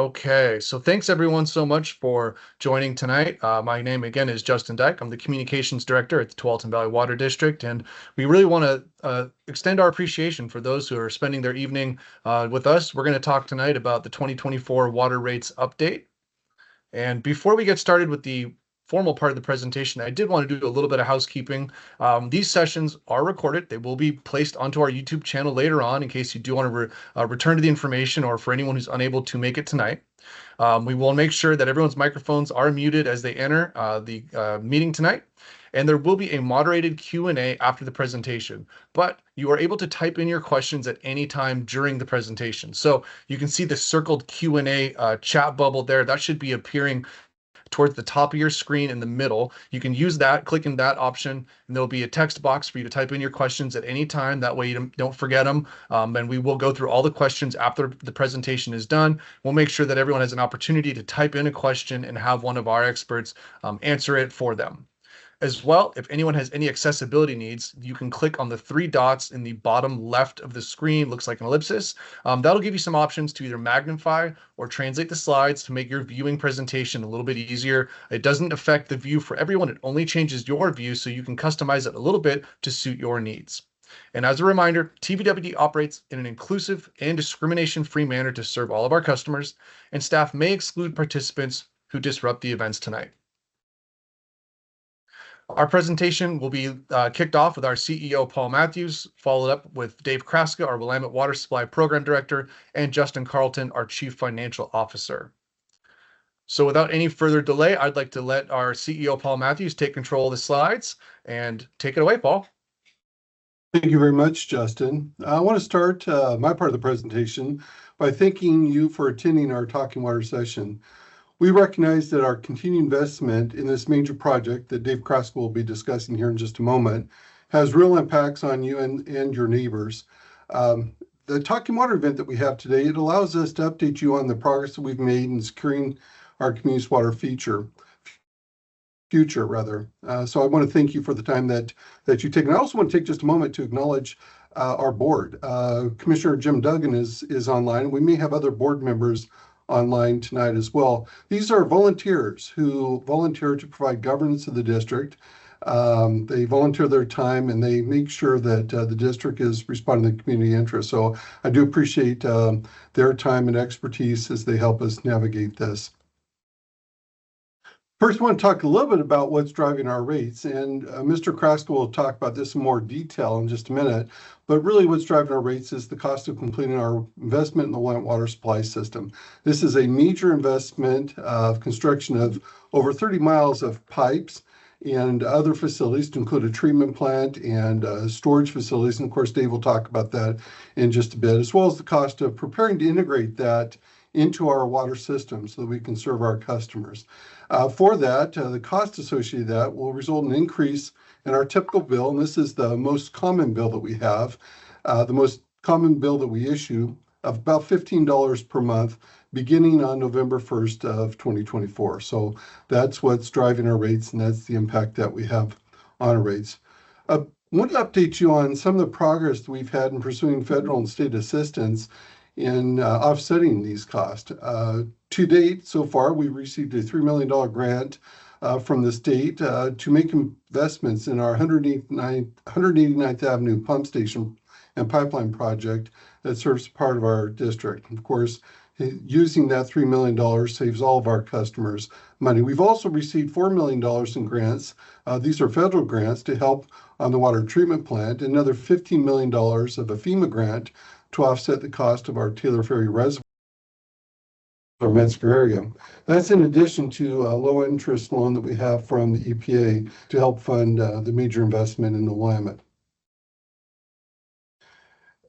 Okay, so thanks everyone so much for joining tonight. My name again is Justin Dyke. I'm the Communications Director at the Tualatin Valley Water District, and we really want to extend our appreciation for those who are spending their evening with us. We're going to talk tonight about the 2024 water rates update. And before we get started with the formal part of the presentation, I did want to do a little bit of housekeeping. These sessions are recorded. They will be placed onto our YouTube channel later on in case you do want to return to the information, or for anyone who's unable to make it tonight. We will make sure that everyone's microphones are muted as they enter the meeting tonight. And there will be a moderated Q&A after the presentation, but you are able to type in your questions at any time during the presentation. So you can see the circled Q&A chat bubble there. That should be appearing towards the top of your screen in the middle. You can use that, click in that option, and there'll be a text box for you to type in your questions at any time. That way you don't forget them. And we will go through all the questions after the presentation is done. We'll make sure that everyone has an opportunity to type in a question and have one of our experts answer it for them. As well, if anyone has any accessibility needs, you can click on the three dots in the bottom left of the screen, looks like an ellipsis. That'll give you some options to either magnify or translate the slides to make your viewing presentation a little bit easier. It doesn't affect the view for everyone. It only changes your view, so you can customize it a little bit to suit your needs. And as a reminder, TVWD operates in an inclusive and discrimination-free manner to serve all of our customers, and staff may exclude participants who disrupt the events tonight. Our presentation will be kicked off with our CEO, Paul Matthews, followed up with Dave Kraska, our Willamette Water Supply Program Director, and Justin Carlton, our Chief Financial Officer. So without any further delay, I'd like to let our CEO, Paul Matthews, take control of the slides, and take it away, Paul. Thank you very much, Justin. I want to start my part of the presentation by thanking you for attending our Talking Water session. We recognize that our continued investment in this major project that Dave Kraska will be discussing here in just a moment has real impacts on you and your neighbors. The Talking Water event that we have today, it allows us to update you on the progress that we've made in securing our community's water future. So I want to thank you for the time that you take. And I also want to take just a moment to acknowledge our board. Commissioner Jim Duggan is online. We may have other board members online tonight as well. These are volunteers who volunteer to provide governance of the district. They volunteer their time and they make sure that the district is responding to community interest. So I do appreciate their time and expertise as they help us navigate this. First, I want to talk a little bit about what's driving our rates, and Mr. Kraska will talk about this in more detail in just a minute, but really what's driving our rates is the cost of completing our investment in the Willamette water supply system. This is a major investment of construction of over 30 miles of pipes and other facilities to include a treatment plant and storage facilities, and of course Dave will talk about that in just a bit, as well as the cost of preparing to integrate that into our water system so that we can serve our customers. For that, the cost associated with that will result in an increase in our typical bill, and this is the most common bill that we have, the most common bill that we issue of about $15 per month beginning on November 1st of 2024. So that's what's driving our rates, and that's the impact that we have on our rates. I want to update you on some of the progress that we've had in pursuing federal and state assistance in offsetting these costs. To date, so far, we've received a $3 million grant from the state to make investments in our 189th Avenue pump station and pipeline project that serves part of our district. Of course, using that $3 million saves all of our customers money. We've also received $4 million in grants. These are federal grants to help on the water treatment plant, another $15 million of a FEMA grant to offset the cost of our Taylor Ferry Reservoir or Metzger area. That's in addition to a low interest loan that we have from the EPA to help fund the major investment in the Willamette.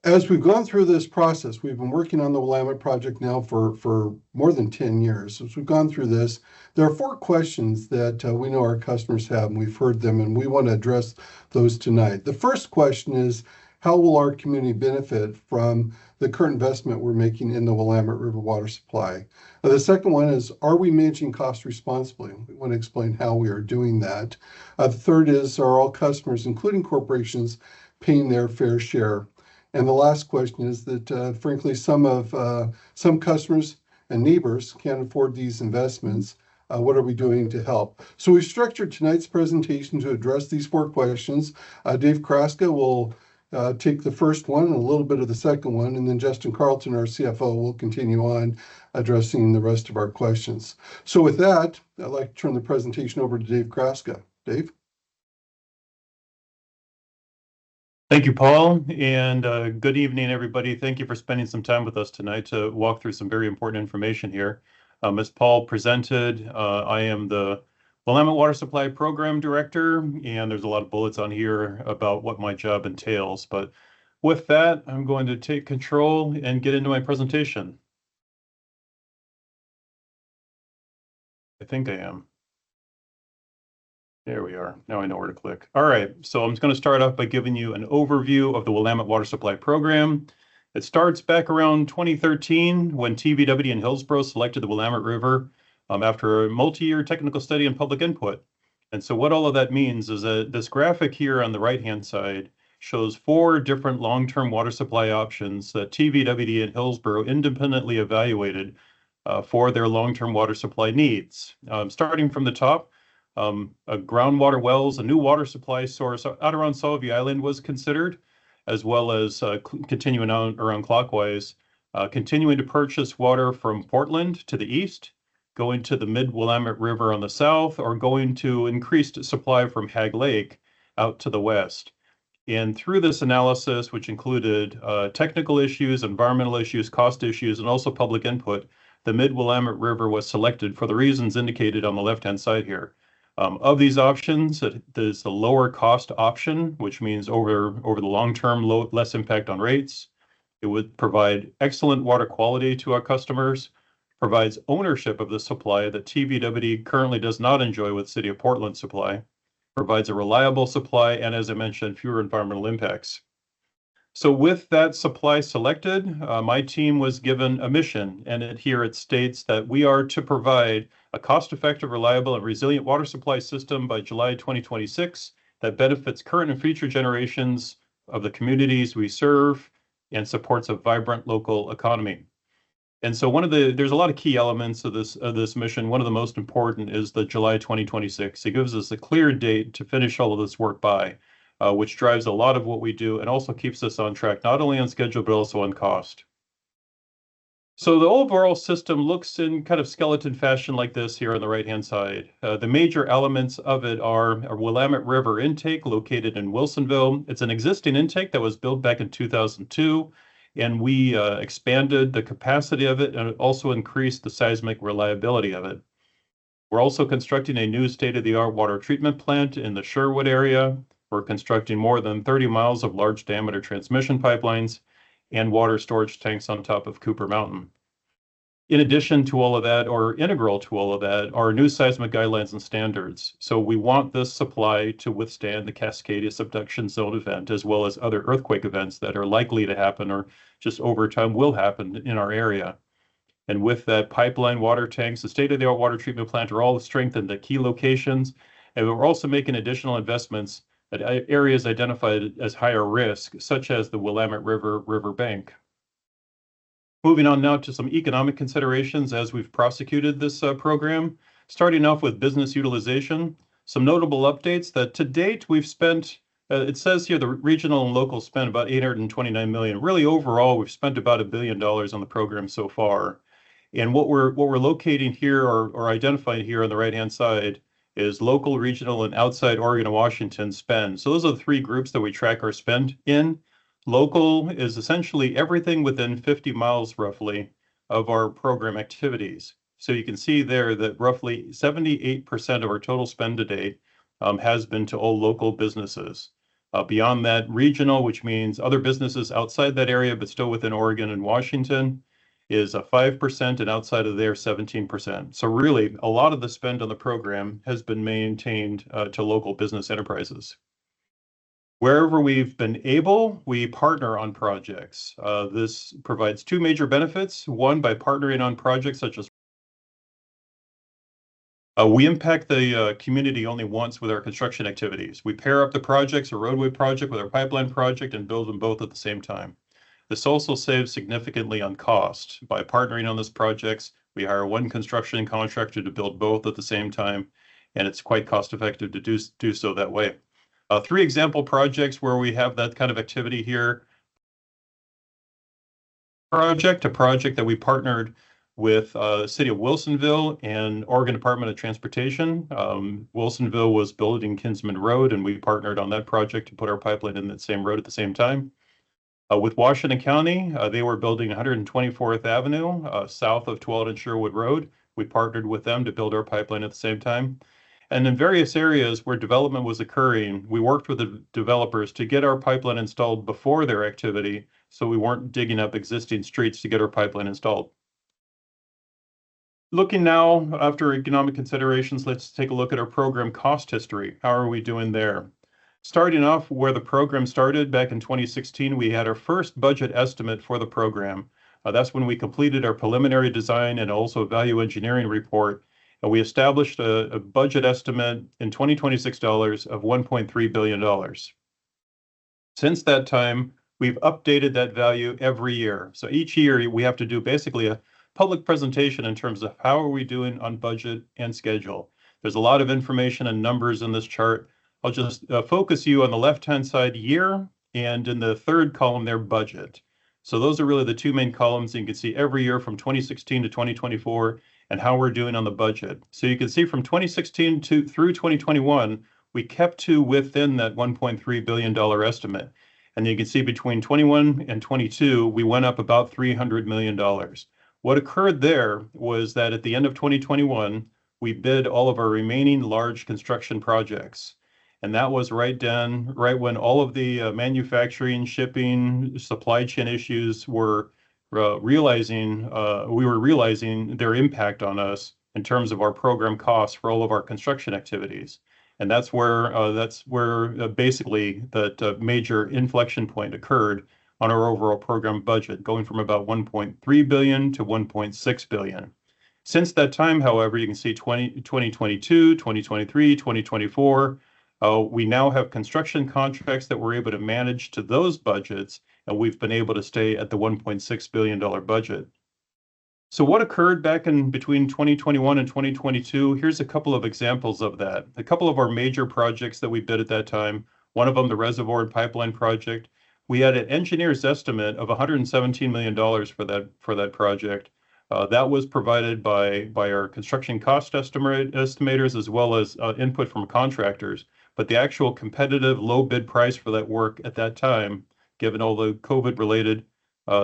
As we've gone through this process, we've been working on the Willamette project now for more than 10 years. As we've gone through this, there are 4 questions that we know our customers have, and we've heard them, and we want to address those tonight. The first question is, how will our community benefit from the current investment we're making in the Willamette River water supply? The second one is, are we managing costs responsibly? We want to explain how we are doing that. The third is, are all customers, including corporations, paying their fair share? And the last question is that, frankly, some customers and neighbors can't afford these investments. What are we doing to help? So we've structured tonight's presentation to address these 4 questions. Dave Kraska will take the first one and a little bit of the second one, and then Justin Carlton, our CFO, will continue on addressing the rest of our questions. So with that, I'd like to turn the presentation over to Dave Kraska. Dave? Thank you, Paul, and good evening, everybody. Thank you for spending some time with us tonight to walk through some very important information here. As Paul presented, I am the Willamette Water Supply Program Director, and there's a lot of bullets on here about what my job entails. But with that, I'm going to take control and get into my presentation. I think I am. There we are. Now I know where to click. All right, so I'm just going to start off by giving you an overview of the Willamette Water Supply Program. It starts back around 2013 when TVW and Hillsborough selected the Willamette River after a multi-year technical study and public input. And so what all of that means is that this graphic here on the right-hand side shows 4 different long-term water supply options that TVW and Hillsborough independently evaluated for their long-term water supply needs. Starting from the top, groundwater wells, a new water supply source out around Solvay Island was considered, as well as continuing on around clockwise, continuing to purchase water from Portland to the east, going to the mid-Willamette River on the south, or going to increased supply from Hag Lake out to the west. And through this analysis, which included technical issues, environmental issues, cost issues, and also public input, the mid-Willamette River was selected for the reasons indicated on the left-hand side here. Of these options, there's the lower cost option, which means over the long term, less impact on rates. It would provide excellent water quality to our customers, provides ownership of the supply that TVW currently does not enjoy with City of Portland supply, provides a reliable supply, and as I mentioned, fewer environmental impacts. So with that supply selected, my team was given a mission, and here it states that we are to provide a cost-effective, reliable, and resilient water supply system by July 2026 that benefits current and future generations of the communities we serve and supports a vibrant local economy. And so there's a lot of key elements of this mission. One of the most important is the July 2026. It gives us a clear date to finish all of this work by, which drives a lot of what we do and also keeps us on track, not only on schedule, but also on cost. So the overall system looks in kind of skeleton fashion like this here on the right-hand side. The major elements of it are a Willamette River intake located in Wilsonville. It's an existing intake that was built back in 2002, and we expanded the capacity of it and also increased the seismic reliability of it. We're also constructing a new state-of-the-art water treatment plant in the Sherwood area. We're constructing more than 30 miles of large diameter transmission pipelines and water storage tanks on top of Cooper Mountain. In addition to all of that, or integral to all of that, are new seismic guidelines and standards. So we want this supply to withstand the Cascadia subduction zone event, as well as other earthquake events that are likely to happen or just over time will happen in our area. And with that, pipeline, water tanks, the state-of-the-art water treatment plant are all strengthened at key locations. And we're also making additional investments at areas identified as higher risk, such as the Willamette River riverbank. Moving on now to some economic considerations as we've prosecuted this program. Starting off with business utilization, some notable updates that to date we've spent, it says here the regional and local spent about $829 million. Really overall, we've spent about $1 billion on the program so far. And what we're locating here or identifying here on the right-hand side is local, regional, and outside Oregon and Washington spend. So those are the 3 groups that we track our spend in. Local is essentially everything within 50 miles roughly of our program activities. So you can see there that roughly 78% of our total spend to date has been to all local businesses. Beyond that, regional, which means other businesses outside that area but still within Oregon and Washington, is 5%, and outside of there, 17%. So really, a lot of the spend on the program has been maintained to local business enterprises. Wherever we've been able, we partner on projects. This provides 2 major benefits. One, by partnering on projects such as we impact the community only once with our construction activities. We pair up the projects, a roadway project with our pipeline project, and build them both at the same time. This also saves significantly on cost. By partnering on these projects, We hire one construction contractor to build both at the same time, and it's quite cost effective to do so that way. Three example projects where we have that kind of activity here. A project that we partnered with the city of Wilsonville and Oregon Department of Transportation. Wilsonville was building Kinsman Road, and we partnered on that project to put our pipeline in that same road at the same time. With Washington County, they were building 124th Avenue south of 12th and Sherwood Road. We partnered with them to build our pipeline at the same time. And in various areas where development was occurring, we worked with the developers to get our pipeline installed before their activity, so we weren't digging up existing streets to get our pipeline installed. Looking now, after economic considerations, let's take a look at our program cost history. How are we doing there? Starting off where the program started back in 2016, we had our first budget estimate for the program. That's when we completed our preliminary design and also value engineering report. And we established a budget estimate in 2026 dollars of $1.3 billion. Since that time, we've updated that value every year. So each year we have to do basically a public presentation in terms of how are we doing on budget and schedule. There's a lot of information and numbers in this chart. I'll just focus you on the left-hand side year, and in the third column there, budget. So those are really the two main columns. You can see every year from 2016 to 2024 and how we're doing on the budget. So you can see from 2016 through 2021, we kept to within that $1.3 billion estimate. And you can see between 21 and 22, we went up about $300 million. What occurred there was that at the end of 2021, we bid all of our remaining large construction projects. And that was right when all of the manufacturing, shipping, supply chain issues were realizing their impact on us in terms of our program costs for all of our construction activities. And that's where basically that major inflection point occurred on our overall program budget, going from about 1.3 billion to 1.6 billion. Since that time, however, you can see 2022, 2023, 2024, we now have construction contracts that we're able to manage to those budgets, and we've been able to stay at the $1.6 billion budget. So what occurred back in between 2021 and 2022? Here's a couple of examples of that. A couple of our major projects that we bid at that time, one of them the Reservoir and Pipeline project. We had an engineer's estimate of $117 million for that project. That was provided by our construction cost estimators as well as input from contractors. But the actual competitive low bid price for that work at that time, given all the COVID-related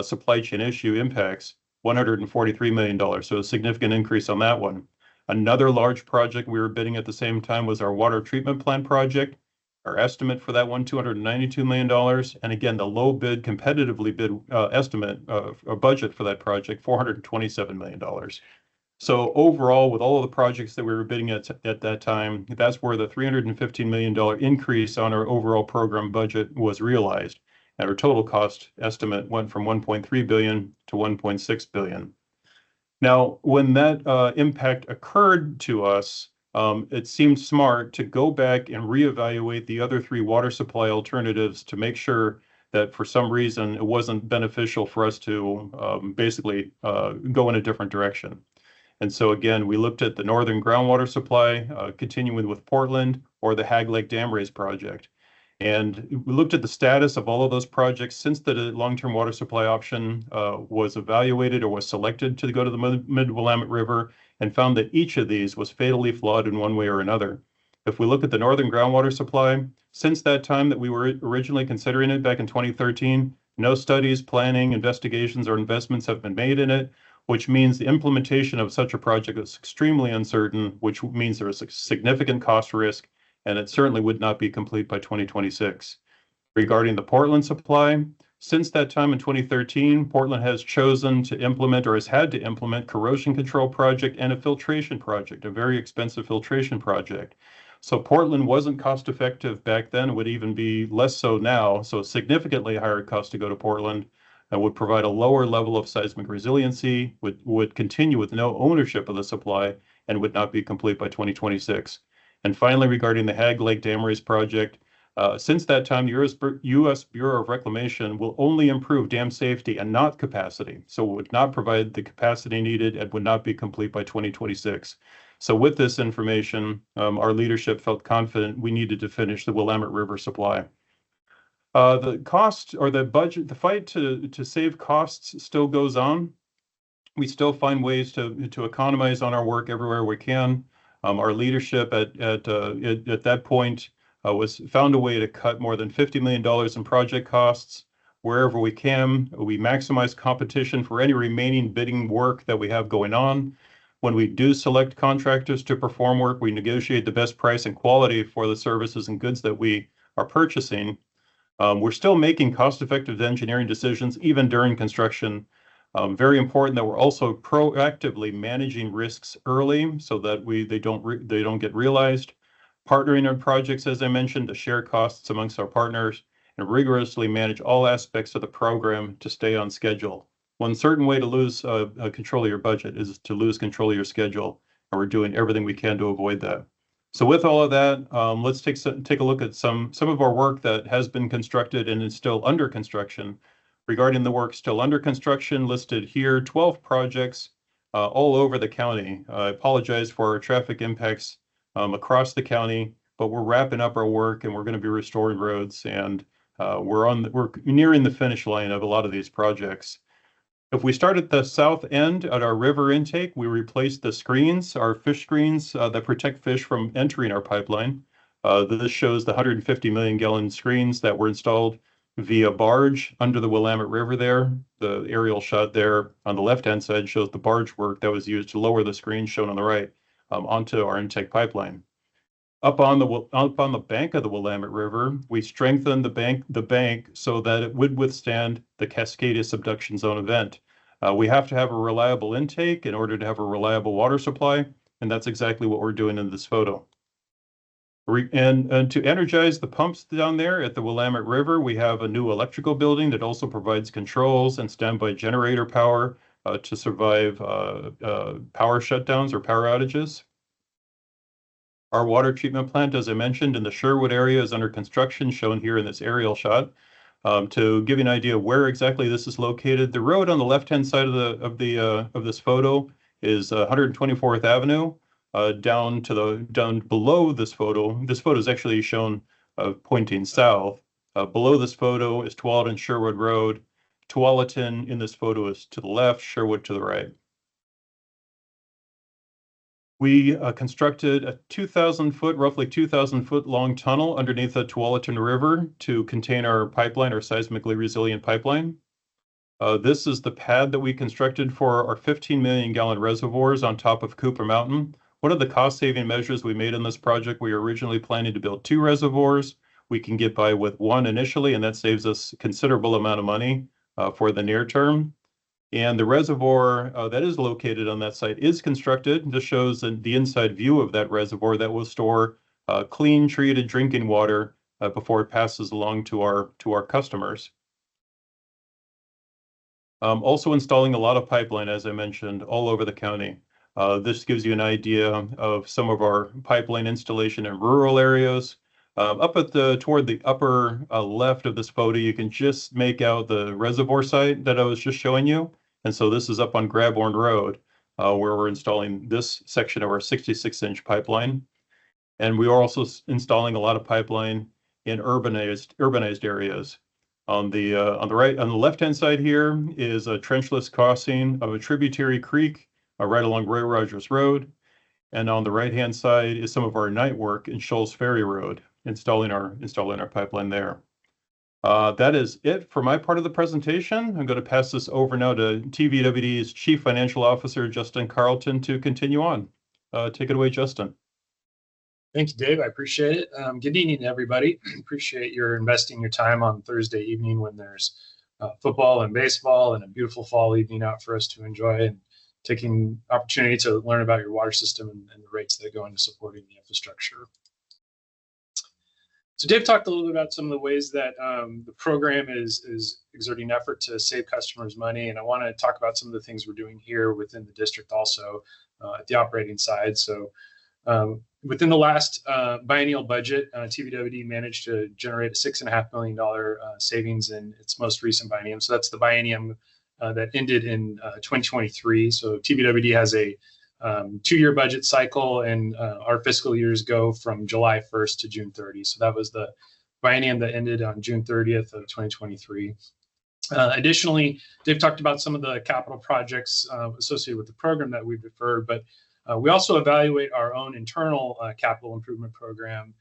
supply chain issue impacts, $143 million. So a significant increase on that one. Another large project we were bidding at the same time was our water treatment plant project. Our estimate for that one, $292 million. And again, the low bid, competitively bid estimate budget for that project, $427 million. So overall, with all of the projects that we were bidding at that time, that's where the $315 million increase on our overall program budget was realized. And our total cost estimate went from 1.3 billion to 1.6 billion. Now, when that impact occurred to us, it seemed smart to go back and reevaluate the other three water supply alternatives to make sure that for some reason it wasn't beneficial for us to basically go in a different direction. And so again, we looked at the northern groundwater supply, continuing with Portland, or the Hag Lake Dam Raise project. And we looked at the status of all of those projects since the long-term water supply option was evaluated or was selected to go to the mid-Willamette River, and found that each of these was fatally flawed in one way or another. If we look at the northern groundwater supply, since that time that we were originally considering it back in 2013, no studies, planning, investigations, or investments have been made in it, which means the implementation of such a project is extremely uncertain, which means there is a significant cost risk, and it certainly would not be complete by 2026. Regarding the Portland supply, since that time in 2013, Portland has chosen to implement or has had to implement corrosion control project and a filtration project, a very expensive filtration project. So Portland wasn't cost effective back then, would even be less so now. So significantly higher cost to go to Portland and would provide a lower level of seismic resiliency, would continue with no ownership of the supply, and would not be complete by 2026. And finally, regarding the Hag Lake Dam Raise project, Since that time, the U.S. Bureau of Reclamation will only improve dam safety and not capacity. So it would not provide the capacity needed and would not be complete by 2026. So with this information, our leadership felt confident we needed to finish the Willamette River supply. The cost or the budget, the fight to save costs still goes on. We still find ways to economize on our work everywhere we can. Our leadership at that point was found a way to cut more than $50 million in project costs wherever we can. We maximize competition for any remaining bidding work that we have going on. When we do select contractors to perform work, we negotiate the best price and quality for the services and goods that we are purchasing. We're still making cost-effective engineering decisions even during construction. Very important that we're also proactively managing risks early so that they don't get realized. Partnering on projects, as I mentioned, to share costs amongst our partners and rigorously manage all aspects of the program to stay on schedule. One certain way to lose control of your budget is to lose control of your schedule, and we're doing everything we can to avoid that. So with all of that, let's take a look at some of our work that has been constructed and is still under construction. Regarding the work still under construction, listed here, 12 projects all over the county. I apologize for our traffic impacts across the county, but we're wrapping up our work and we're going to be restoring roads, and we're nearing the finish line of a lot of these projects. If we start at the south end at our river intake, we replaced the screens, our fish screens that protect fish from entering our pipeline. This shows the 150 million gallon screens that were installed via barge under the Willamette River there. The aerial shot there on the left-hand side shows the barge work that was used to lower the screen shown on the right onto our intake pipeline. Up on the bank of the Willamette River, we strengthened the bank so that it would withstand the Cascadia subduction zone event. We have to have a reliable intake in order to have a reliable water supply, and that's exactly what we're doing in this photo. And to energize the pumps down there at the Willamette River, we have a new electrical building that also provides controls and standby generator power to survive power shutdowns or power outages. Our water treatment plant, as I mentioned, in the Sherwood area is under construction, shown here in this aerial shot. To give you an idea of where exactly this is located, the road on the left-hand side of this photo is 124th Avenue. Down below this photo is actually shown pointing south. Below this photo is Tualatin Sherwood Road. Tualatin in this photo is to the left, Sherwood to the right. We constructed a roughly 2,000 foot long tunnel underneath the Tualatin River to contain our pipeline, our seismically resilient pipeline. This is the pad that we constructed for our 15 million gallon reservoirs on top of Cooper Mountain. One of the cost-saving measures we made in this project, we were originally planning to build 2 reservoirs. We can get by with 1 initially, and that saves us a considerable amount of money for the near term. And the reservoir that is located on that site is constructed. This shows the inside view of that reservoir that will store clean, treated drinking water before it passes along to our customers. Also installing a lot of pipeline, as I mentioned, all over the county. This gives you an idea of some of our pipeline installation in rural areas. Toward the upper left of this photo, you can just make out the reservoir site that I was just showing you. And so this is up on Grabhorn Road, where we're installing this section of our 66-inch pipeline. And we are also installing a lot of pipeline in urbanized areas. On the left-hand side here is a trenchless crossing of a tributary creek right along Roy Rogers Road. And on the right-hand side is some of our night work in Shoals Ferry Road, installing our pipeline there. That is it for my part of the presentation. I'm going to pass this over now to TVWD's Chief Financial Officer, Justin Carlton, to continue on. Take it away, Justin. Thank you, Dave. I appreciate it. Good evening, everybody. Appreciate your investing your time on Thursday evening when there's football and baseball and a beautiful fall evening out for us to enjoy, and taking opportunity to learn about your water system and the rates that go into supporting the infrastructure. So Dave talked a little bit about some of the ways that the program is exerting effort to save customers money, and I want to talk about some of the things we're doing here within the district also at the operating side. So Within the last biennial budget, TVWD managed to generate a $6.5 million savings in its most recent biennium. So that's the biennium that ended in 2023. So TVWD has a 2-year budget cycle, and our fiscal years go from July 1st to June 30. So that was the biennium that ended on June 30th of 2023. Additionally, Dave talked about some of the capital projects associated with the program that we've deferred, but we also evaluate our own internal capital improvement program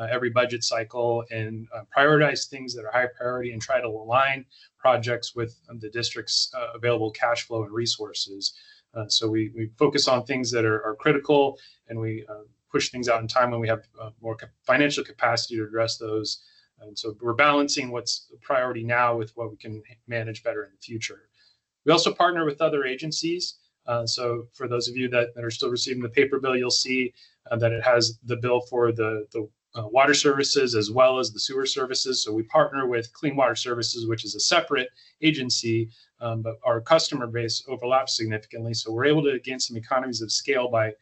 every budget cycle and prioritize things that are high priority and try to align projects with the district's available cash flow and resources. So we focus on things that are critical, and we push things out in time when we have more financial capacity to address those. And so we're balancing what's a priority now with what we can manage better in the future. We also partner with other agencies. So for those of you that are still receiving the paper bill, you'll see that it has the bill for the water services as well as the sewer services. So we partner with Clean Water Services, which is a separate agency, but our customer base overlaps significantly. So we're able to gain some economies of scale by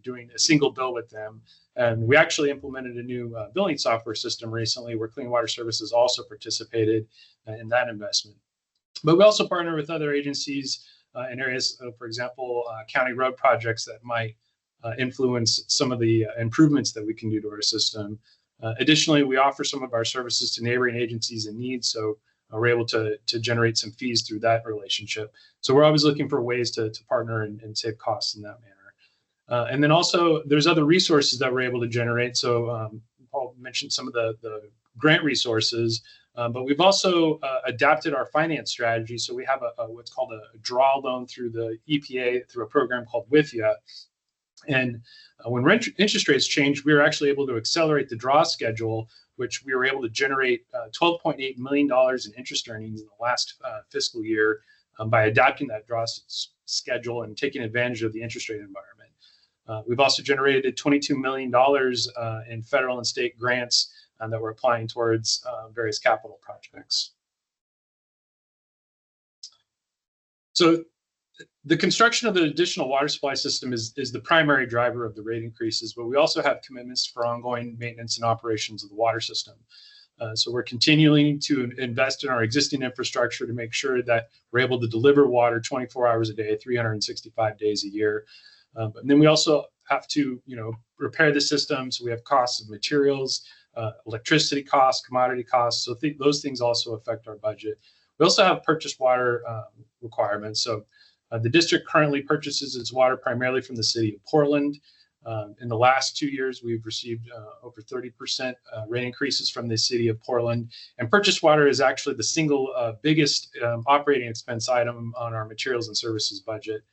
doing a single bill with them. And we actually implemented a new billing software system recently where Clean Water Services also participated in that investment. But we also partner with other agencies in areas, for example, county road projects that might influence some of the improvements that we can do to our system. Additionally, we offer some of our services to neighboring agencies in need, so we're able to generate some fees through that relationship. So we're always looking for ways to partner and save costs in that manner. And then also, there's other resources that we're able to generate. So Paul mentioned some of the grant resources, but we've also adapted our finance strategy. So we have what's called a draw loan through the EPA through a program called WIFIA. And when interest rates changed, we were actually able to accelerate the draw schedule, which we were able to generate $12.8 million in interest earnings in the last fiscal year by adapting that draw schedule and taking advantage of the interest rate environment. We've also generated $22 million in federal and state grants that we're applying towards various capital projects. So the construction of the additional water supply system is the primary driver of the rate increases, but we also have commitments for ongoing maintenance and operations of the water system. So we're continuing to invest in our existing infrastructure to make sure that we're able to deliver water 24 hours a day, 365 days a year. And then we also have to, repair the system. So we have costs of materials, electricity costs, commodity costs. So those things also affect our budget. We also have purchased water requirements. So the district currently purchases its water primarily from the city of Portland. In the last 2 years, we've received over 30% rate increases from the city of Portland. And purchased water is actually the single biggest operating expense item on our materials and services budget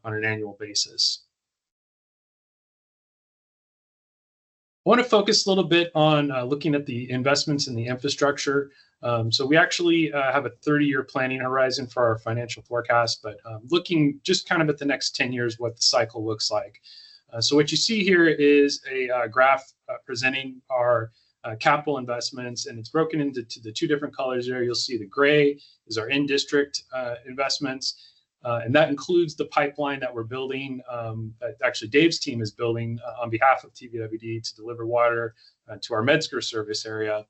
on an annual basis. I want to focus a little bit on looking at the investments in the infrastructure. So we actually have a 30-year planning horizon for our financial forecast, but looking just kind of at the next 10 years, what the cycle looks like. So what you see here is a graph presenting our capital investments, and it's broken into the two different colors there. You'll see the gray is our in-district investments, and that includes the pipeline that we're building, that actually Dave's team is building on behalf of TVWD to deliver water to our Metzger service area.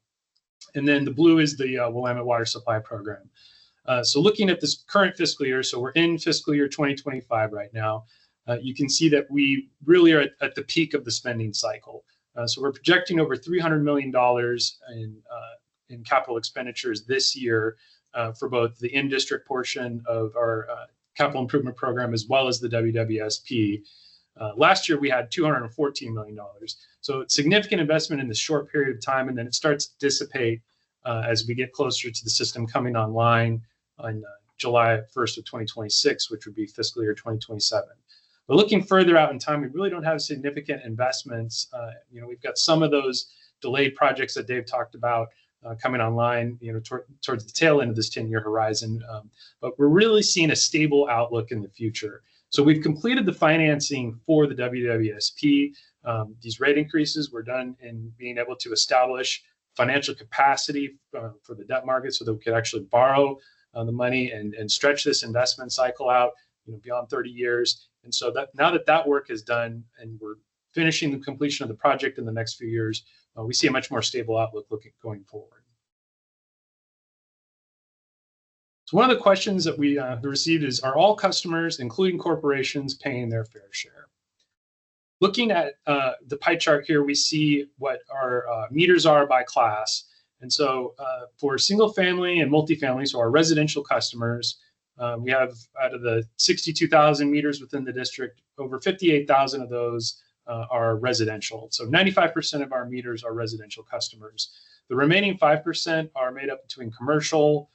And then the blue is the Willamette Water Supply Program. So looking at this current fiscal year, so we're in fiscal year 2025 right now, you can see that we really are at the peak of the spending cycle. So we're projecting over $300 million in capital expenditures this year for both the in-district portion of our capital improvement program as well as the WWSP. Last year, we had $214 million. So significant investment in this short period of time, and then it starts to dissipate as we get closer to the system coming online on July 1st of 2026, which would be fiscal year 2027. But looking further out in time, we really don't have significant investments. We've got some of those delayed projects that Dave talked about coming online, towards the tail end of this 10-year horizon. But we're really seeing a stable outlook in the future. So we've completed the financing for the WWSP. These rate increases were done in being able to establish financial capacity for the debt market so that we could actually borrow the money and stretch this investment cycle out beyond 30 years. And so that now that work is done and we're finishing the completion of the project in the next few years, we see a much more stable outlook going forward. So one of the questions that we received is, are all customers, including corporations, paying their fair share? Looking at the pie chart here, we see what our meters are by class. And so for single family and multifamily, so our residential customers, we have out of the 62,000 meters within the district, over 58,000 of those are residential. So 95% of our meters are residential customers. The remaining 5% are made up between commercial,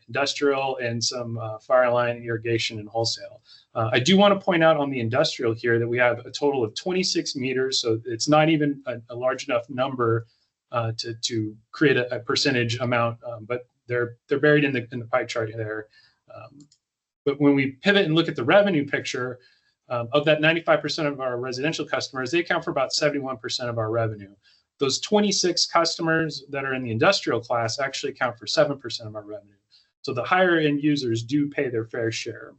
industrial, and some fire line, irrigation, and wholesale. I do want to point out on the industrial here that we have a total of 26 meters, so it's not even a large enough number to create a percentage amount, but they're buried in the pie chart there. But when we pivot and look at the revenue picture, of that 95% of our residential customers, they account for about 71% of our revenue. Those 26 customers that are in the industrial class actually account for 7% of our revenue. So the higher end users do pay their fair share.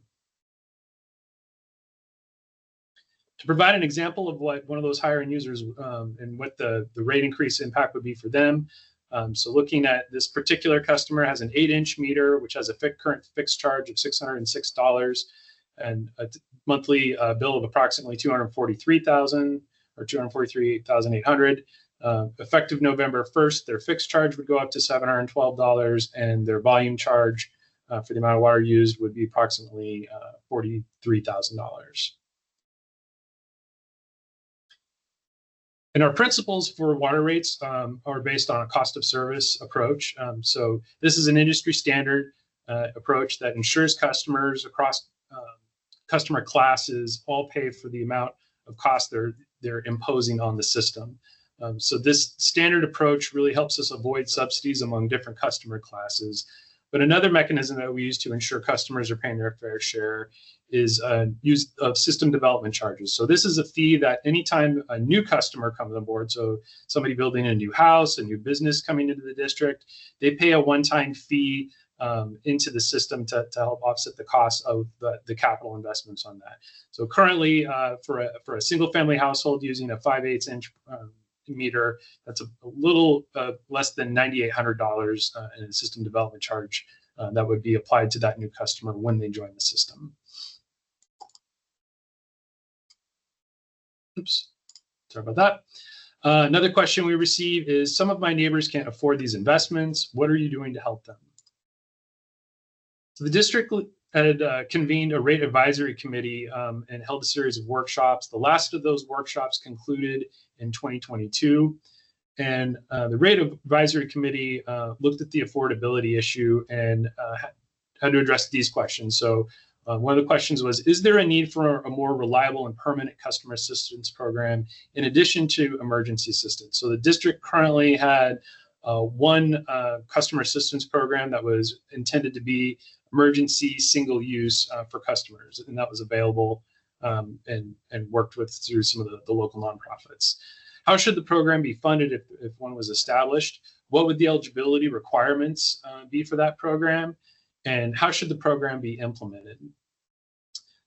To provide an example of what one of those higher end users and what the rate increase impact would be for them. So looking at this particular customer has an 8-inch meter, which has a current fixed charge of $606 and a monthly bill of approximately $243,000 or $243,800. Effective November 1st, their fixed charge would go up to $712, and their volume charge for the amount of water used would be approximately $43,000. And our principles for water rates are based on a cost of service approach. So this is an industry standard approach that ensures customers across customer classes all pay for the amount of cost they're imposing on the system. So this standard approach really helps us avoid subsidies among different customer classes. But another mechanism that we use to ensure customers are paying their fair share is use of system development charges. So this is a fee that anytime a new customer comes on board, so somebody building a new house, a new business coming into the district, they pay a one-time fee into the system to help offset the cost of the capital investments on that. So currently for a single family household using a 5/8 inch meter, that's a little less than $9,800 in a system development charge that would be applied to that new customer when they join the system. Oops, sorry about that. Another question we receive is, some of my neighbors can't afford these investments. What are you doing to help them? So the district had convened a rate advisory committee and held a series of workshops. The last of those workshops concluded in 2022. And the rate advisory committee looked at the affordability issue and had to address these questions. So one of the questions was, is there a need for a more reliable and permanent customer assistance program in addition to emergency assistance? So the district currently had one customer assistance program that was intended to be emergency single use for customers, and that was available and worked with through some of the local nonprofits. How should the program be funded if one was established? What would the eligibility requirements be for that program? And how should the program be implemented?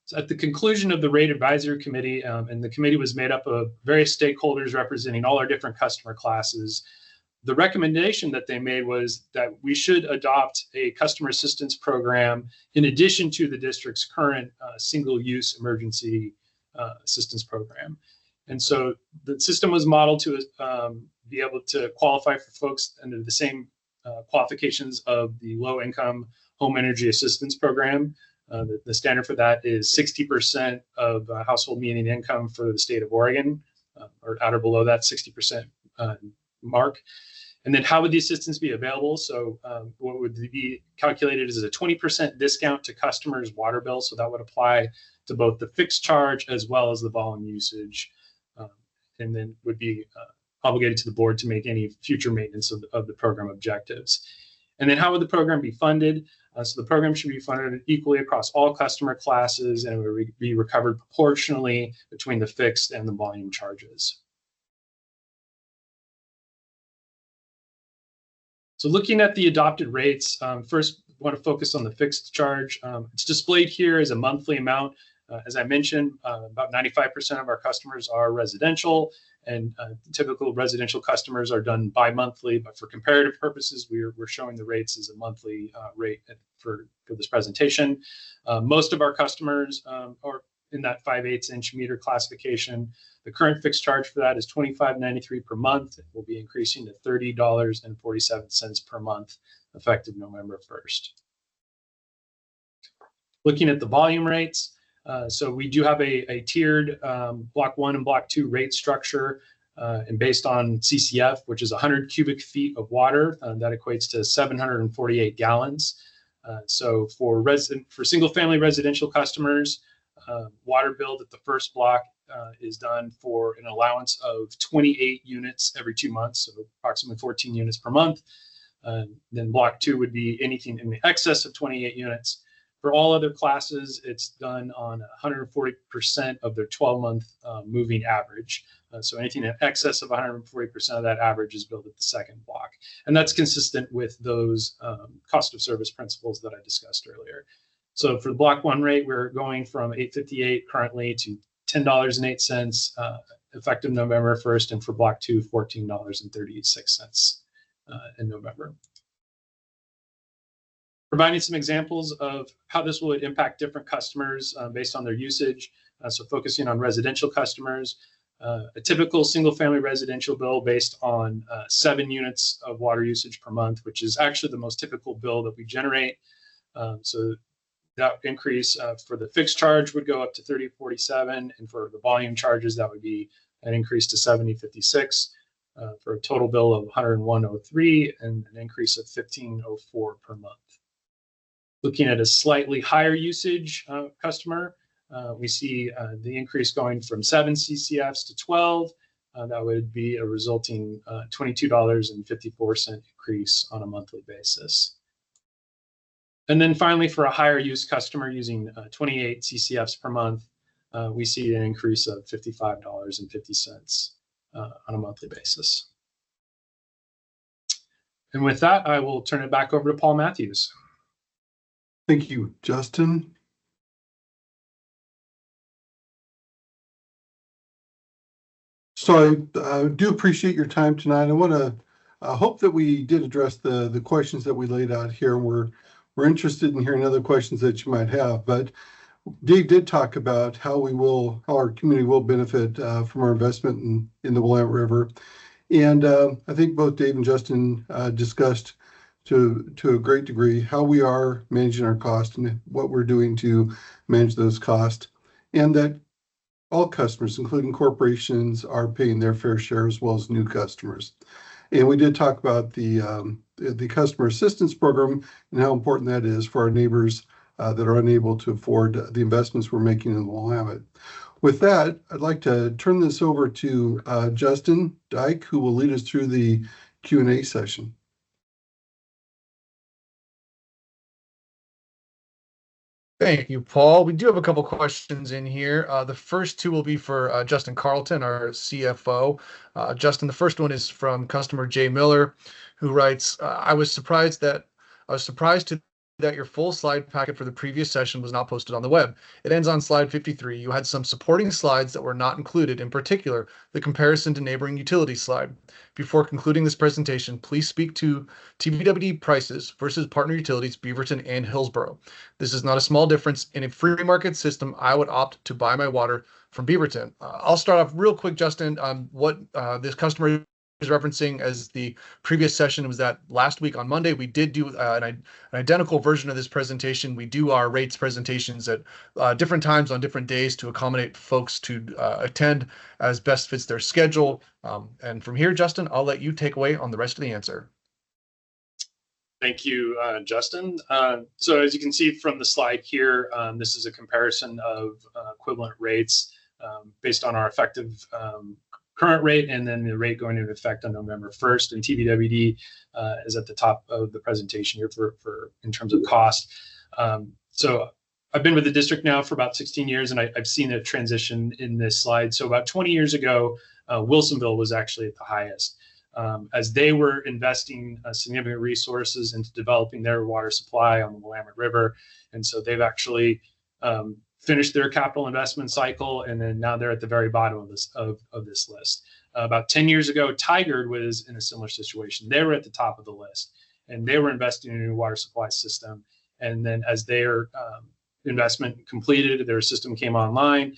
So at the conclusion of the rate advisory committee, and the committee was made up of various stakeholders representing all our different customer classes, the recommendation that they made was that we should adopt a customer assistance program in addition to the district's current single-use emergency assistance program. And so the system was modeled to be able to qualify for folks under the same qualifications of the low-income home energy assistance program. The standard for that is 60% of household median income for the state of Oregon, or at or below that 60% mark. And then how would the assistance be available? So what would be calculated is a 20% discount to customers' water bill. So that would apply to both the fixed charge as well as the volume usage, and then would be obligated to the board to make any future maintenance of the program objectives. And then how would the program be funded? So the program should be funded equally across all customer classes, and it would be recovered proportionally between the fixed and the volume charges. So looking at the adopted rates, first I want to focus on the fixed charge. It's displayed here as a monthly amount As I mentioned, about 95% of our customers are residential, and typical residential customers are done bi-monthly, but for comparative purposes, we're showing the rates as a monthly rate for this presentation. Most of our customers are in that 5/8 inch meter classification. The current fixed charge for that is $25.93 per month. It will be increasing to $30.47 per month effective November 1st. Looking at the volume rates, so we do have a tiered block 1 and block 2 rate structure, and based on CCF, which is 100 cubic feet of water, that equates to 748 gallons. So for single family residential customers, water billed at the first block is done for an allowance of 28 units every 2 months, so approximately 14 units per month. Then block 2 would be anything in the excess of 28 units. For all other classes, it's done on 140% of their 12-month moving average. So anything in excess of 140% of that average is billed at the second block. And that's consistent with those cost of service principles that I discussed earlier. So for the block 1 rate, we're going from $8.58 currently to $10.08 effective November 1st, and for block 2, $14.36 in November. Providing some examples of how this will impact different customers based on their usage. So focusing on residential customers, a typical single-family residential bill based on 7 units of water usage per month, which is actually the most typical bill that we generate. So that increase for the fixed charge would go up to $30.47, and for the volume charges, that would be an increase to $70.56 for a total bill of $101.03 and an increase of $15.04 per month. Looking at a slightly higher usage customer, we see the increase going from 7 CCFs to 12. That would be a resulting $22.54 increase on a monthly basis. And then finally, for a higher use customer using 28 CCFs per month, we see an increase of $55.50 on a monthly basis. And with that, I will turn it back over to Paul Matthews. Thank you, Justin. So I do appreciate your time tonight. I want to hope that we did address the questions that we laid out here. We're interested in hearing other questions that you might have, but Dave did talk about how our community will benefit from our investment in the Willamette River. And I think both Dave and Justin discussed to a great degree how we are managing our costs and what we're doing to manage those costs, and that all customers, including corporations, are paying their fair share as well as new customers. And we did talk about the customer assistance program and how important that is for our neighbors that are unable to afford the investments we're making in the Willamette. With that, I'd like to turn this over to Justin Dyke, who will lead us through the Q&A session. Thank you, Paul. We do have a couple questions in here. The first two will be for Justin Carlton, our CFO. Justin, the first one is from customer Jay Miller, who writes, I was surprised that your full slide packet for the previous session was not posted on the web. It ends on slide 53. You had some supporting slides that were not included, in particular, the comparison to neighboring utilities slide. Before concluding this presentation, please speak to TVWD prices versus partner utilities Beaverton and Hillsborough. This is not a small difference. In a free market system, I would opt to buy my water from Beaverton. I'll start off real quick, Justin, on what this customer is referencing as the previous session. Was that last week on Monday we did do an identical version of this presentation. We do our rates presentations at different times on different days to accommodate folks to attend as best fits their schedule. And from here, Justin, I'll let you take away on the rest of the answer. Thank you, Justin. So as you can see from the slide here, this is a comparison of equivalent rates based on our effective current rate and then the rate going into effect on November 1st. And TVWD is at the top of the presentation here for in terms of cost. So I've been with the district now for about 16 years, and I've seen a transition in this slide. So about 20 years ago, Wilsonville was actually at the highest. As they were investing significant resources into developing their water supply on the Willamette River. And so they've actually finished their capital investment cycle, and then now they're at the very bottom of this list. About 10 years ago, Tigard was in a similar situation. They were at the top of the list, and they were investing in a new water supply system. And then as their investment completed, their system came online,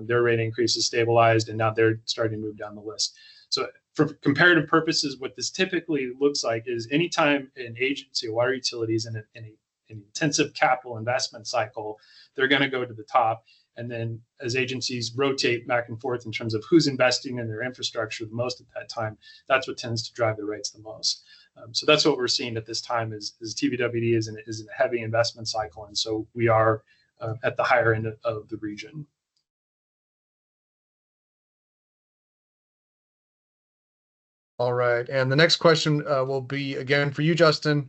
their rate increases stabilized, and now they're starting to move down the list. So for comparative purposes, what this typically looks like is anytime an agency, a water utility is in an intensive capital investment cycle, they're going to go to the top. And then as agencies rotate back and forth in terms of who's investing in their infrastructure the most at that time, that's what tends to drive the rates the most. So that's what we're seeing at this time is TVWD is in a heavy investment cycle. And so we are at the higher end of the region. All right. And the next question will be again for you, Justin.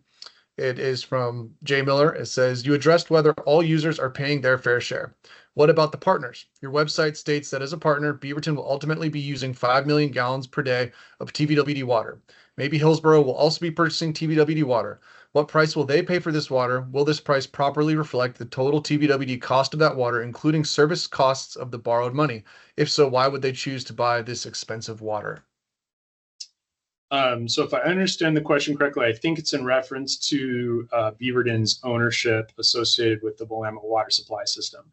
It is from Jay Miller. It says, you addressed whether all users are paying their fair share. What about the partners? Your website states that as a partner, Beaverton will ultimately be using 5 million gallons per day of TVWD water. Maybe Hillsborough will also be purchasing TVWD water. What price will they pay for this water? Will this price properly reflect the total TVWD cost of that water, including service costs of the borrowed money? If so, why would they choose to buy this expensive water? So if I understand the question correctly, I think it's in reference to Beaverton's ownership associated with the Willamette water supply system.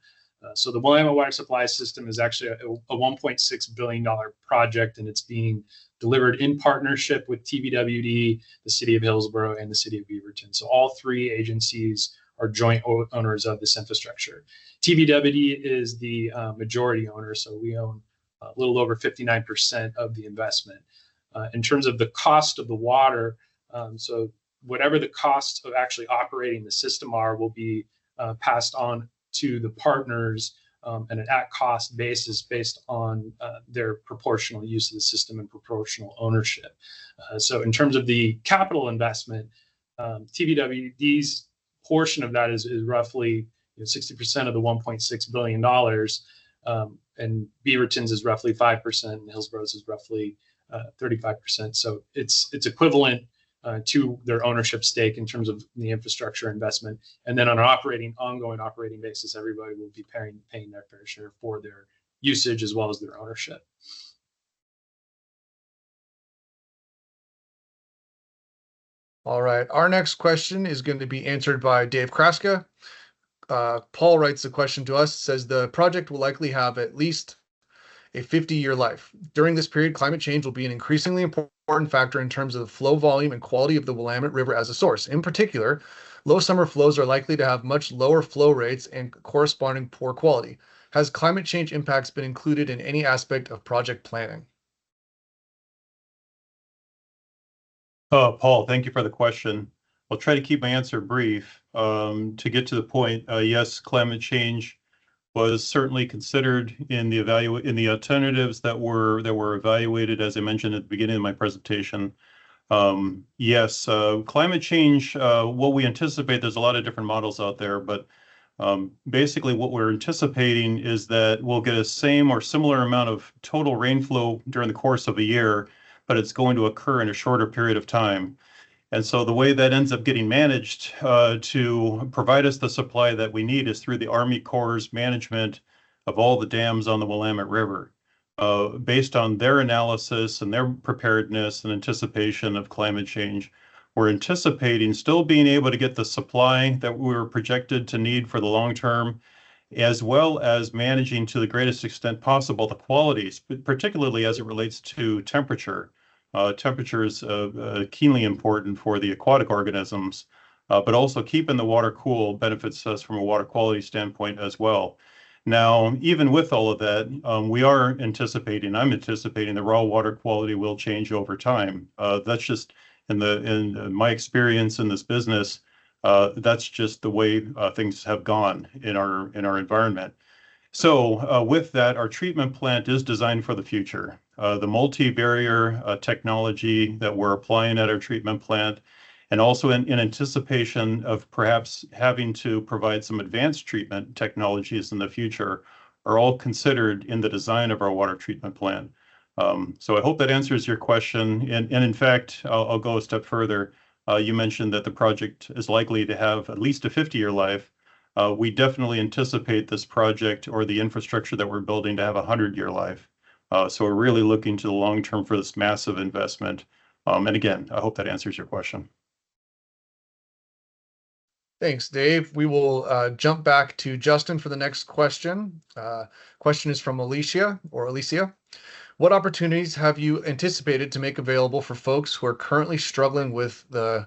So the Willamette water supply system is actually a $1.6 billion project, and it's being delivered in partnership with TVWD, the City of Hillsborough, and the City of Beaverton. So all three agencies are joint owners of this infrastructure. TVWD is the majority owner, so we own a little over 59% of the investment. In terms of the cost of the water, so whatever the costs of actually operating the system are will be passed on to the partners on an at-cost basis based on their proportional use of the system and proportional ownership. So in terms of the capital investment, TVWD's portion of that is roughly 60% of the $1.6 billion, and Beaverton's is roughly 5%, and Hillsborough's is roughly 35%. So it's equivalent to their ownership stake in terms of the infrastructure investment. And then on an ongoing operating basis, everybody will be paying their fair share for their usage as well as their ownership. All right. Our next question is going to be answered by Dave Kraska. Paul writes the question to us, says the project will likely have at least a 50-year life. During this period, climate change will be an increasingly important factor in terms of the flow volume and quality of the Willamette River as a source. In particular, low summer flows are likely to have much lower flow rates and corresponding poor quality. Has climate change impacts been included in any aspect of project planning? Paul, thank you for the question. I'll try to keep my answer brief. To get to the point, yes, climate change was certainly considered in the alternatives that were evaluated, as I mentioned at the beginning of my presentation. Yes, climate change, what we anticipate, there's a lot of different models out there, but basically what we're anticipating is that we'll get a same or similar amount of total rainflow during the course of a year, but it's going to occur in a shorter period of time. And so the way that ends up getting managed to provide us the supply that we need is through the Army Corps' management of all the dams on the Willamette River. Based on their analysis and their preparedness and anticipation of climate change, we're anticipating still being able to get the supply that we were projected to need for the long term, as well as managing to the greatest extent possible the qualities, particularly as it relates to temperature. Temperature is keenly important for the aquatic organisms, but also keeping the water cool benefits us from a water quality standpoint as well. Now, even with all of that, I'm anticipating the raw water quality will change over time. That's just in my experience in this business, that's just the way things have gone in our environment. So with that, our treatment plant is designed for the future. The multi-barrier technology that we're applying at our treatment plant, and also in anticipation of perhaps having to provide some advanced treatment technologies in the future, are all considered in the design of our water treatment plant. So I hope that answers your question. And in fact, I'll go a step further. You mentioned that the project is likely to have at least a 50-year life. we definitely anticipate this project or the infrastructure that we're building to have a 100-year life. So we're really looking to the long term for this massive investment. And again, I hope that answers your question. Thanks, Dave. We will jump back to Justin for the next question. Question is from Alicia. What opportunities have you anticipated to make available for folks who are already struggling with the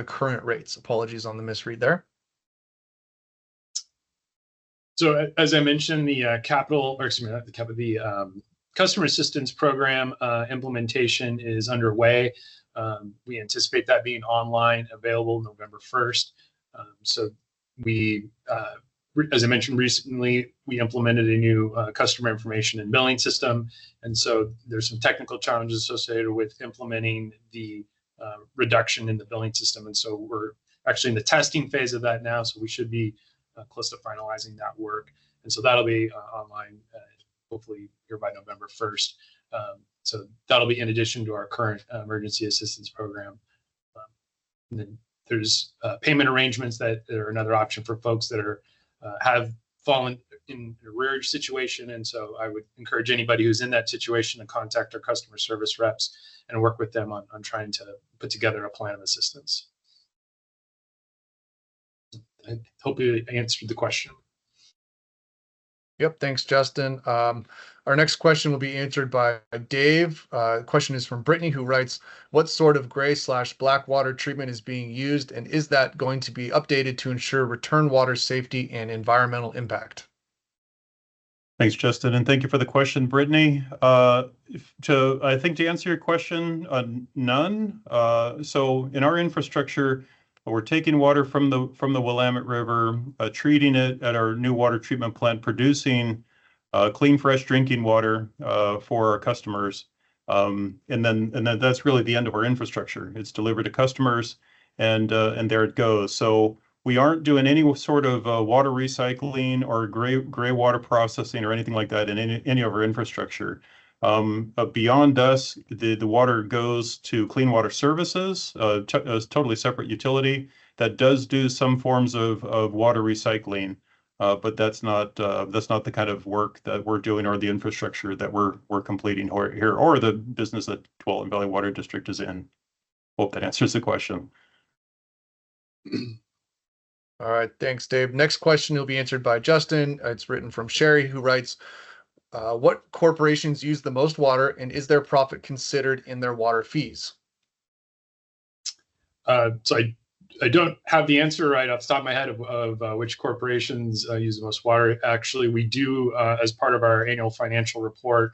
current rates? Apologies on the misread there. So as I mentioned, the customer assistance program implementation is underway. We anticipate that being online, available November 1st. So we, as I mentioned recently, we implemented a new customer information and billing system. And so there's some technical challenges associated with implementing the reduction in the billing system. And so we're actually in the testing phase of that now. So we should be close to finalizing that work. And so that'll be online, hopefully here by November 1st. So that'll be in addition to our current emergency assistance program. And then there's payment arrangements that are another option for folks that are have fallen in a rare situation. And so I would encourage anybody who's in that situation to contact our customer service reps and work with them on trying to put together a plan of assistance. I hope you answered the question. Yep, thanks, Justin. Our next question will be answered by Dave. The question is from Brittany, who writes, what sort of gray/black water treatment is being used, and is that going to be updated to ensure return water safety and environmental impact? Thanks, Justin, and thank you for the question, Brittany. I think to answer your question, none. So in our infrastructure, we're taking water from the Willamette River, treating it at our new water treatment plant, producing clean, fresh drinking water for our customers. And then that's really the end of our infrastructure. It's delivered to customers, and there it goes. So we aren't doing any sort of water recycling or gray water processing or anything like that in any of our infrastructure. Beyond us, the water goes to Clean Water Services, a totally separate utility that does do some forms of water recycling, but that's not the kind of work that we're doing or the infrastructure that we're completing here or the business that Tualatin Valley Water District is in. Hope that answers the question. All right, thanks, Dave. Next question will be answered by Justin. It's written from Sherry, who writes, what corporations use the most water, and is their profit considered in their water fees? So I don't have the answer right off the top of my head of which corporations use the most water. Actually, we do, as part of our annual financial report,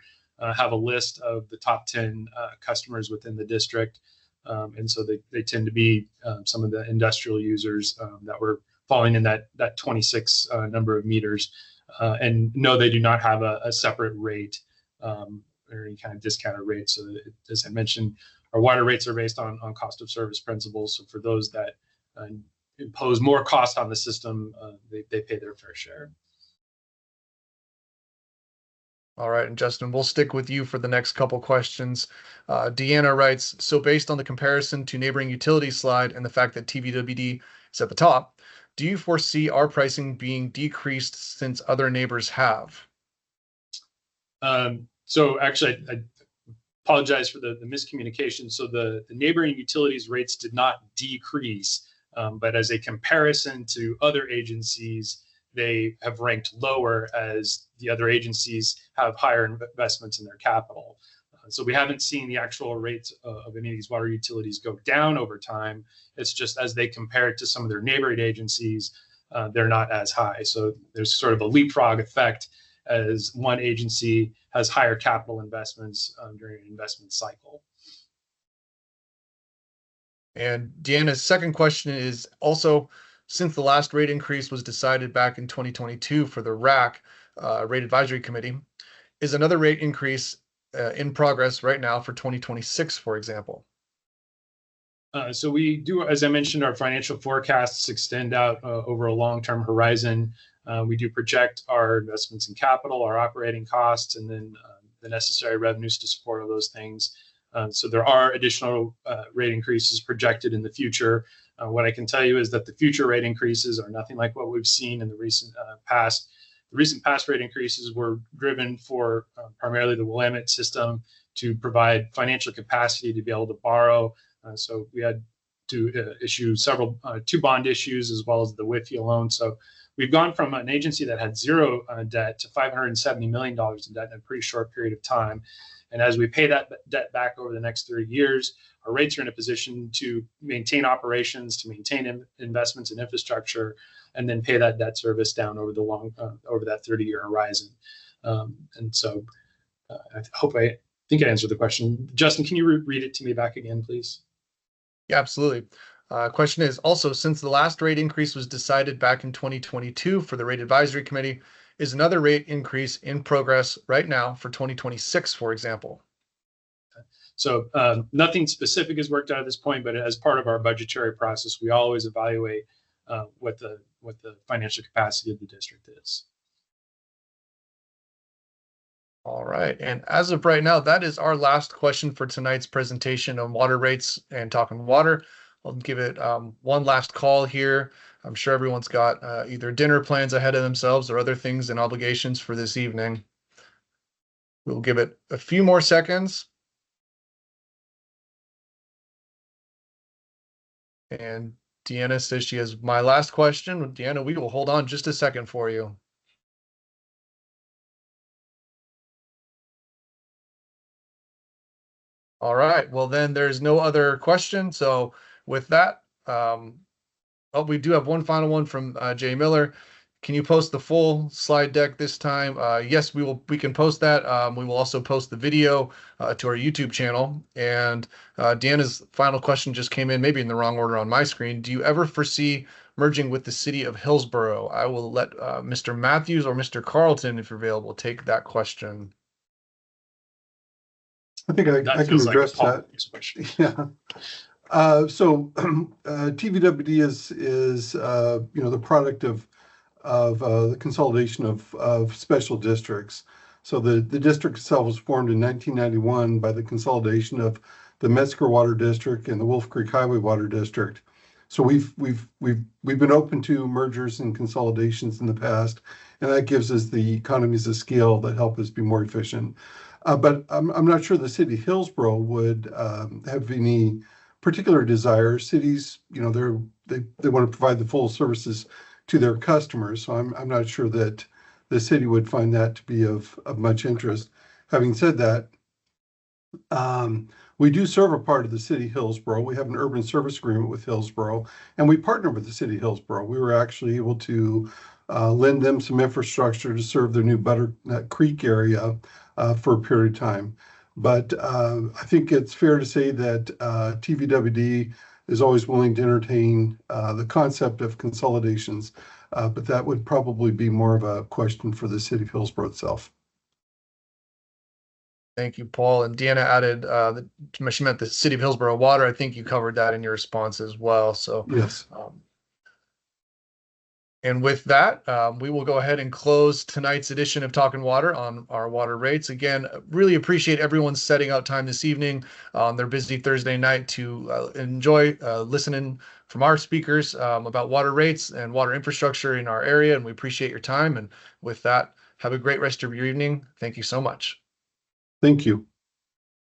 have a list of the top 10 customers within the district. And so they tend to be some of the industrial users that were falling in that 26 number of meters. And no, they do not have a separate rate or any kind of discounted rate. So as I mentioned, our water rates are based on cost of service principles. So for those that impose more cost on the system, they pay their fair share. All right, and Justin, we'll stick with you for the next couple questions. Deanna writes, so based on the comparison to neighboring utilities slide and the fact that TVWD is at the top, do you foresee our pricing being decreased since other neighbors have? So actually, I apologize for the miscommunication. So the neighboring utilities rates did not decrease, but as a comparison to other agencies, they have ranked lower as the other agencies have higher investments in their capital. So we haven't seen the actual rates of any of these water utilities go down over time. It's just as they compare it to some of their neighboring agencies, they're not as high. So there's sort of a leapfrog effect as one agency has higher capital investments during an investment cycle. And Deanna's second question is also, since the last rate increase was decided back in 2022 for the RAC, Rate Advisory Committee, is another rate increase in progress right now for 2026, for example? So we do, as I mentioned, our financial forecasts extend out over a long-term horizon. We do project our investments in capital, our operating costs, and then the necessary revenues to support all those things. So there are additional rate increases projected in the future. What I can tell you is that the future rate increases are nothing like what we've seen in the recent past. The recent past rate increases were driven for primarily the Willamette system to provide financial capacity to be able to borrow. So we had to issue two bond issues as well as the WIFIA loan. So we've gone from an agency that had zero debt to $570 million in debt in a pretty short period of time. And as we pay that debt back over the next 30 years, our rates are in a position to maintain operations, to maintain investments in infrastructure, and then pay that debt service down over the over that 30-year horizon. And so I think I answered the question. Justin, can you read it to me back again, please? Yeah, absolutely. Question is also, since the last rate increase was decided back in 2022 for the rate advisory committee, is another rate increase in progress right now for 2026, for example? So nothing specific is worked out at this point, but as part of our budgetary process, we always evaluate what the financial capacity of the district is. All right. And as of right now, that is our last question for tonight's presentation on water rates and talking water. I'll give it one last call here. I'm sure everyone's got either dinner plans ahead of themselves or other things and obligations for this evening. We'll give it a few more seconds. And Deanna says she has my last question. Deanna, we will hold on just a second for you. All right. Well, then there's no other question. So with that, we do have one final one from Jay Miller. Can you post the full slide deck this time? Yes, we can post that. We will also post the video to our YouTube channel. And Deanna's final question just came in, maybe in the wrong order on my screen. Do you ever foresee merging with the city of Hillsborough? I will let Mr. Matthews or Mr. Carlton, if you're available, take that question. I think I can address that. Yeah. So TVWD is the product of the consolidation of special districts. So the district itself was formed in 1991 by the consolidation of the Metzger Water District and the Wolf Creek Highway Water District. So we've been open to mergers and consolidations in the past, and that gives us the economies of scale that help us be more efficient. But I'm not sure the city of Hillsborough would have any particular desire. Cities, they want to provide the full services to their customers. So I'm not sure that the city would find that to be of much interest. Having said that, we do serve a part of the city of Hillsborough. We have an urban service agreement with Hillsborough, and we partner with the city of Hillsborough. We were actually able to lend them some infrastructure to serve their new Butternut Creek area for a period of time. But I think it's fair to say that TVWD is always willing to entertain the concept of consolidations, but that would probably be more of a question for the city of Hillsborough itself. Thank you, Paul. And Deanna added she meant the city of Hillsborough Water. I think you covered that in your response as well. So yes. And with that, we will go ahead and close tonight's edition of Talkin' Water on our water rates. Again, really appreciate everyone setting out time this evening on their busy Thursday night to enjoy listening from our speakers about water rates and water infrastructure in our area. And we appreciate your time. And with that, have a great rest of your evening. Thank you so much. Thank you.